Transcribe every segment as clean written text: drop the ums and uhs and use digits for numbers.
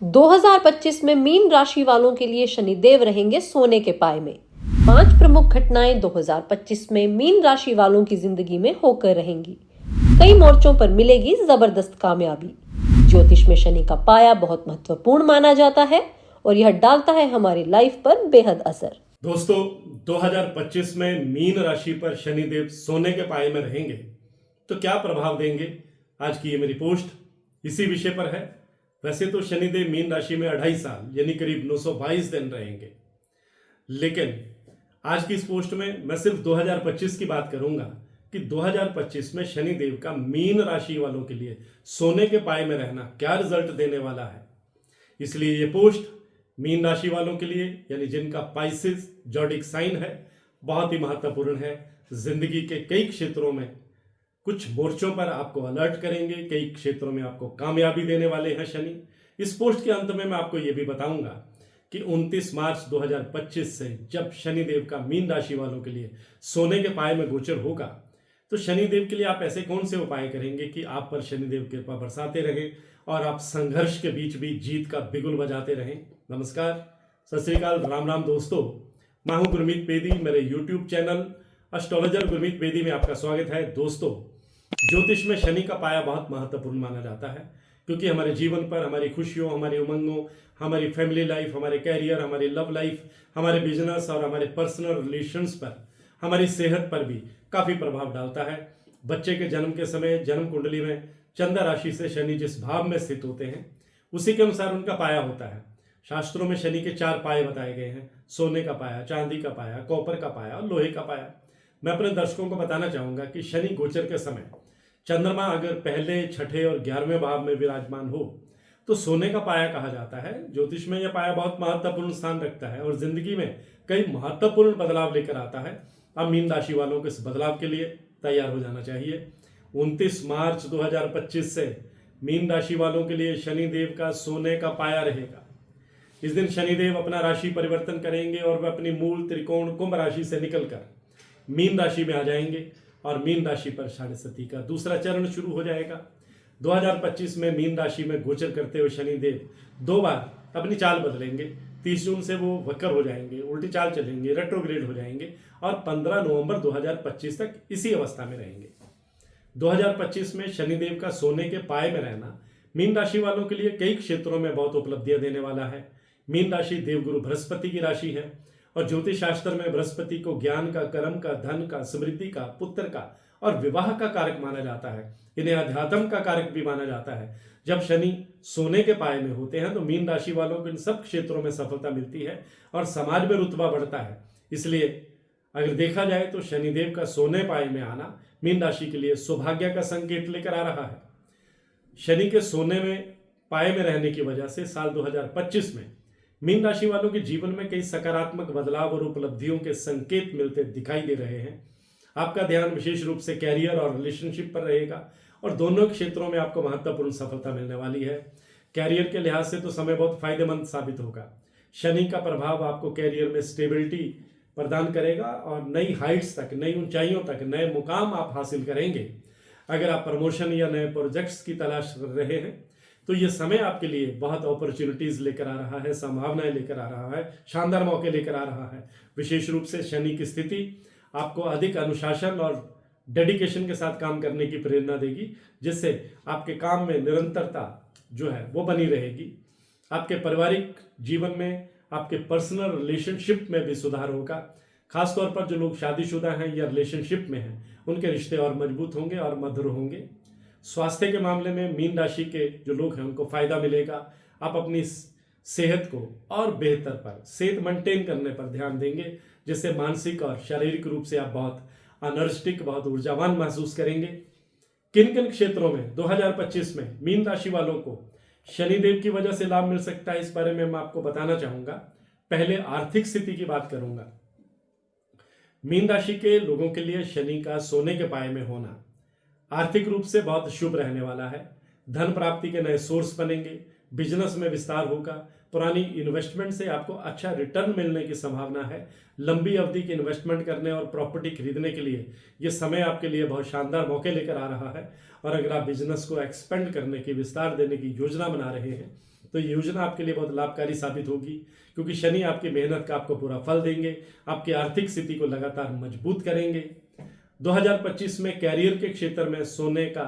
2025 में मीन राशि वालों के लिए शनिदेव रहेंगे सोने के पाए में। 5 प्रमुख घटनाएं 2025 में मीन राशि वालों की जिंदगी में होकर रहेंगी। कई मोर्चों पर मिलेगी जबरदस्त कामयाबी। ज्योतिष में शनि का पाया बहुत महत्वपूर्ण माना जाता है और यह डालता है हमारी लाइफ पर बेहद असर। दोस्तों, 2025 में मीन राशि पर शनिदेव सोने के पाए में रहेंगे तो क्या प्रभाव देंगे? आज की ये मेरी पोस्ट इसी विषय पर है। वैसे तो शनिदेव मीन राशि में 2.5 साल यानी करीब 922 दिन रहेंगे, लेकिन आज की इस पोस्ट में मैं सिर्फ 2025 की बात करूंगा कि 2025 में शनिदेव का मीन राशि वालों के लिए सोने के पाए में रहना क्या रिजल्ट देने वाला है। इसलिए ये पोस्ट मीन राशि वालों के लिए यानी जिनका पाइसेस जॉडिक साइन है बहुत ही महत्वपूर्ण है। जिंदगी के कई क्षेत्रों में कुछ मोर्चों पर आपको अलर्ट करेंगे, कई क्षेत्रों में आपको कामयाबी देने वाले हैं शनि। इस पोस्ट के अंत में मैं आपको यह भी बताऊंगा कि 29 मार्च 2025 से जब शनिदेव का मीन राशि वालों के लिए सोने के पाए में गोचर होगा तो शनिदेव के लिए आप ऐसे कौन से उपाय करेंगे कि आप पर शनिदेव कृपा बरसाते रहें और आप संघर्ष के बीच भी जीत का बिगुल बजाते रहें। नमस्कार, सत श्री अकाल, राम राम दोस्तों। मैं हूं गुरमीत बेदी। मेरे YouTube channel astrologer Gurmeet Bedi में आपका स्वागत है। दोस्तों, ज्योतिष में शनि का पाया बहुत महत्वपूर्ण माना जाता है क्योंकि हमारे जीवन पर, हमारी खुशियों, हमारी उमंगों, हमारी फैमिली लाइफ, हमारे कैरियर, हमारी लव लाइफ, हमारे बिजनेस और हमारे पर्सनल रिलेशंस पर, हमारी सेहत पर भी काफ़ी प्रभाव डालता है। बच्चे के जन्म के समय जन्म कुंडली में चंद्र राशि से शनि जिस भाव में स्थित होते हैं उसी के अनुसार उनका पाया होता है। शास्त्रों में शनि के 4 पाए बताए गए हैं: सोने का पाया, चांदी का पाया, कॉपर का पाया और लोहे का पाया। मैं अपने दर्शकों को बताना चाहूंगा कि शनि गोचर के समय चंद्रमा अगर पहले, छठे और 11वें भाव में विराजमान हो तो सोने का पाया कहा जाता है। ज्योतिष में यह पाया बहुत महत्वपूर्ण स्थान रखता है और जिंदगी में कई महत्वपूर्ण बदलाव लेकर आता है। अब मीन राशि वालों को इस बदलाव के लिए तैयार हो जाना चाहिए। 29 मार्च 2025 से मीन राशि वालों के लिए शनिदेव का सोने का पाया रहेगा। इस दिन शनिदेव अपना राशि परिवर्तन करेंगे और वह अपनी मूल त्रिकोण कुंभ राशि से निकलकर मीन राशि में आ जाएंगे और मीन राशि पर साढ़े सती का दूसरा चरण शुरू हो जाएगा। 2025 में मीन राशि में गोचर करते हुए शनिदेव 2 बार अपनी चाल बदलेंगे। 30 जून से वो वक्र हो जाएंगे, उल्टी चाल चलेंगे, रेट्रोग्रेड हो जाएंगे और 15 नवंबर 2025 तक इसी अवस्था में रहेंगे। 2025 में शनिदेव का सोने के पाए में रहना मीन राशि वालों के लिए कई क्षेत्रों में बहुत उपलब्धियां देने वाला है। मीन राशि देवगुरु बृहस्पति की राशि है और ज्योतिष शास्त्र में बृहस्पति को ज्ञान का, कर्म का, धन का, समृद्धि का, पुत्र का और विवाह का कारक माना जाता है। इन्हें अध्यात्म का कारक भी माना जाता है। जब शनि सोने के पाए में होते हैं तो मीन राशि वालों को इन सब क्षेत्रों में सफलता मिलती है और समाज में रुतबा बढ़ता है। इसलिए अगर देखा जाए तो शनिदेव का सोने पाए में आना मीन राशि के लिए सौभाग्य का संकेत लेकर आ रहा है। शनि के सोने में पाए में रहने की वजह से साल 2025 में मीन राशि वालों के जीवन में कई सकारात्मक बदलाव और उपलब्धियों के संकेत मिलते दिखाई दे रहे हैं। आपका ध्यान विशेष रूप से कैरियर और रिलेशनशिप पर रहेगा और दोनों क्षेत्रों में आपको महत्वपूर्ण सफलता मिलने वाली है। कैरियर के लिहाज से तो समय बहुत फायदेमंद साबित होगा। शनि का प्रभाव आपको कैरियर में स्टेबिलिटी प्रदान करेगा और नई हाइट्स तक, नई ऊंचाइयों तक, नए मुकाम आप हासिल करेंगे। अगर आप प्रमोशन या नए प्रोजेक्ट्स की तलाश कर रहे हैं तो ये समय आपके लिए बहुत अपॉर्चुनिटीज लेकर आ रहा है, संभावनाएं लेकर आ रहा है, शानदार मौके लेकर आ रहा है। विशेष रूप से शनि की स्थिति आपको अधिक अनुशासन और डेडिकेशन के साथ काम करने की प्रेरणा देगी, जिससे आपके काम में निरंतरता जो है वो बनी रहेगी। आपके पारिवारिक जीवन में, आपके पर्सनल रिलेशनशिप में भी सुधार होगा। खासतौर पर जो लोग शादीशुदा हैं या रिलेशनशिप में हैं उनके रिश्ते और मजबूत होंगे और मधुर होंगे। स्वास्थ्य के मामले में मीन राशि के जो लोग हैं उनको फायदा मिलेगा। आप अपनी सेहत को और बेहतर पर, सेहत मेंटेन करने पर ध्यान देंगे, जिससे मानसिक और शारीरिक रूप से आप बहुत एनर्जेटिक, बहुत ऊर्जावान महसूस करेंगे। किन किन क्षेत्रों में 2025 में मीन राशि वालों को शनिदेव की वजह से लाभ मिल सकता है, इस बारे में मैं आपको बताना चाहूंगा। पहले आर्थिक स्थिति की बात करूंगा। मीन राशि के लोगों के लिए शनि का सोने के पाए में होना आर्थिक रूप से बहुत शुभ रहने वाला है। धन प्राप्ति के नए सोर्स बनेंगे, बिजनेस में विस्तार होगा, पुरानी इन्वेस्टमेंट से आपको अच्छा रिटर्न मिलने की संभावना है। लंबी अवधि की इन्वेस्टमेंट करने और प्रॉपर्टी खरीदने के लिए ये समय आपके लिए बहुत शानदार मौके लेकर आ रहा है। और अगर आप बिजनेस को एक्सपेंड करने की, विस्तार देने की योजना बना रहे हैं तो ये योजना आपके लिए बहुत लाभकारी साबित होगी, क्योंकि शनि आपकी मेहनत का आपको पूरा फल देंगे, आपकी आर्थिक स्थिति को लगातार मजबूत करेंगे। 2025 में कैरियर के क्षेत्र में सोने का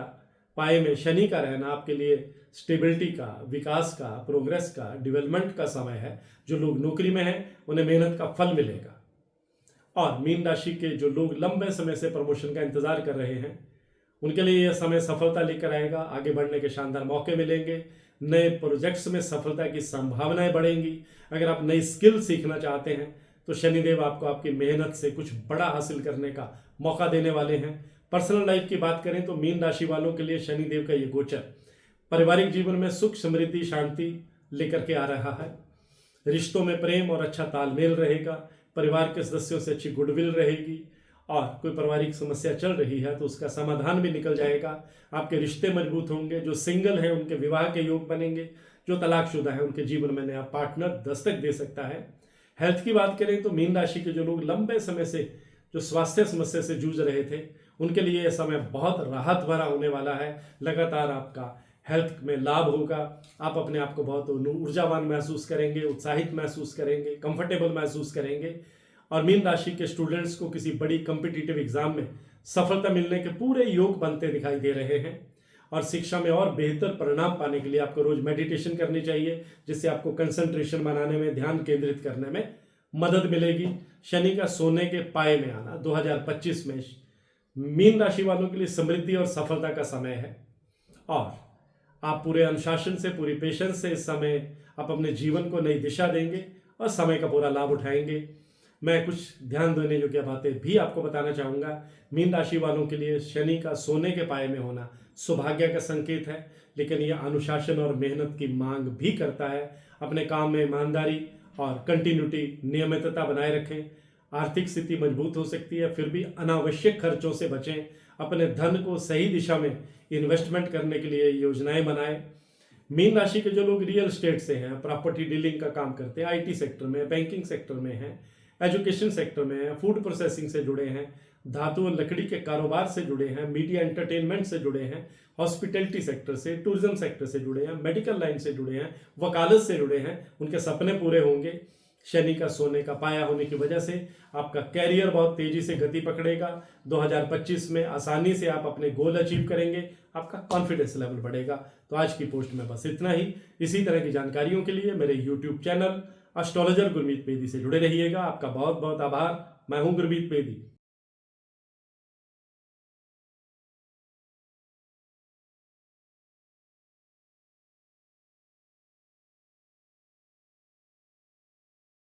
पाए में शनि का रहना आपके लिए स्टेबिलिटी का, विकास का, प्रोग्रेस का, डेवलपमेंट का समय है। जो लोग नौकरी में हैं उन्हें मेहनत का फल मिलेगा। और मीन राशि के जो लोग लंबे समय से प्रमोशन का इंतजार कर रहे हैं उनके लिए यह समय सफलता लेकर आएगा। आगे बढ़ने के शानदार मौके मिलेंगे, नए प्रोजेक्ट्स में सफलता की संभावनाएं बढ़ेंगी। अगर आप नई स्किल सीखना चाहते हैं तो शनिदेव आपको आपकी मेहनत से कुछ बड़ा हासिल करने का मौका देने वाले हैं। पर्सनल लाइफ की बात करें तो मीन राशि वालों के लिए शनिदेव का ये गोचर पारिवारिक जीवन में सुख, समृद्धि, शांति लेकर के आ रहा है। रिश्तों में प्रेम और अच्छा तालमेल रहेगा। परिवार के सदस्यों से अच्छी गुडविल रहेगी और कोई पारिवारिक समस्या चल रही है तो उसका समाधान भी निकल जाएगा। आपके रिश्ते मजबूत होंगे। जो सिंगल हैं उनके विवाह के योग बनेंगे। जो तलाकशुदा है उनके जीवन में नया पार्टनर दस्तक दे सकता है। हेल्थ की बात करें तो मीन राशि के जो लोग लंबे समय से जो स्वास्थ्य समस्या से जूझ रहे थे उनके लिए यह समय बहुत राहत भरा होने वाला है। लगातार आपका हेल्थ में लाभ होगा। आप अपने आप को बहुत ऊर्जावान महसूस करेंगे, उत्साहित महसूस करेंगे, कंफर्टेबल महसूस करेंगे। और मीन राशि के स्टूडेंट्स को किसी बड़ी कॉम्पिटिटिव एग्जाम में सफलता मिलने के पूरे योग बनते दिखाई दे रहे हैं। और शिक्षा में और बेहतर परिणाम पाने के लिए आपको रोज मेडिटेशन करनी चाहिए, जिससे आपको कंसंट्रेशन बनाने में, ध्यान केंद्रित करने में मदद मिलेगी। शनि का सोने के पाए में आना 2025 में मीन राशि वालों के लिए समृद्धि और सफलता का समय है। और आप पूरे अनुशासन से, पूरी पेशेंस से इस समय आप अपने जीवन को नई दिशा देंगे और समय का पूरा लाभ उठाएंगे। मैं कुछ ध्यान देने योग्य बातें भी आपको बताना चाहूँगा। मीन राशि वालों के लिए शनि का सोने के पाए में होना सौभाग्य का संकेत है, लेकिन यह अनुशासन और मेहनत की मांग भी करता है। अपने काम में ईमानदारी और कंटिन्यूटी, नियमितता बनाए रखें। आर्थिक स्थिति मजबूत हो सकती है, फिर भी अनावश्यक खर्चों से बचें। अपने धन को सही दिशा में इन्वेस्टमेंट करने के लिए योजनाएं बनाएं। मीन राशि के जो लोग रियल एस्टेट से हैं, प्रॉपर्टी डीलिंग का काम करते हैं, आईटी सेक्टर में, बैंकिंग सेक्टर में हैं, एजुकेशन सेक्टर में हैं, फूड प्रोसेसिंग से जुड़े हैं, धातु और लकड़ी के कारोबार से जुड़े हैं, मीडिया एंटरटेनमेंट से जुड़े हैं, हॉस्पिटैलिटी सेक्टर से, टूरिज्म सेक्टर से जुड़े हैं, मेडिकल लाइन से जुड़े हैं, वकालत से जुड़े हैं, उनके सपने पूरे होंगे। शनि का सोने का पाया होने की वजह से आपका कैरियर बहुत तेजी से गति पकड़ेगा। 2025 में आसानी से आप अपने गोल अचीव करेंगे। आपका कॉन्फिडेंस लेवल बढ़ेगा। तो आज की पोस्ट में बस इतना ही। इसी तरह की जानकारियों के लिए मेरे YouTube channel astrologer Gurmeet Bedi से जुड़े रहिएगा। आपका बहुत बहुत आभार। मैं हूं गुरमीत बेदी।